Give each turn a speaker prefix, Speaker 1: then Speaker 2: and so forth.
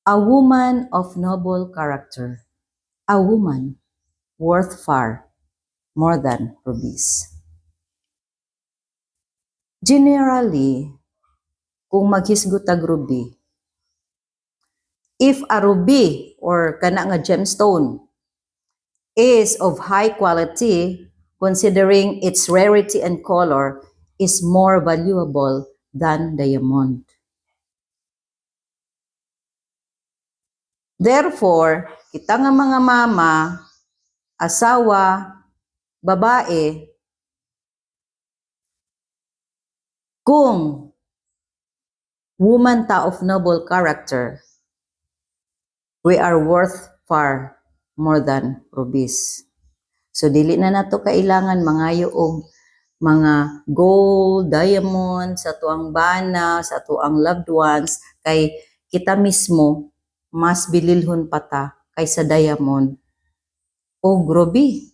Speaker 1: A woman of noble character, a woman worth far more than rubies. Generally, kung maghisgot tag ruby, if a ruby or kana nga gemstone is of high quality, considering its rarity and color, is more valuable than diamond. Therefore, kita nga mga mama, asawa, babae, kung woman ta of noble character, we are worth far more than rubies. So dili na nato kailangan mangayo og mga gold, diamond sa tuang bana, sa tuang loved ones, kay kita mismo mas bililhon pa ta kaysa diamond o ruby.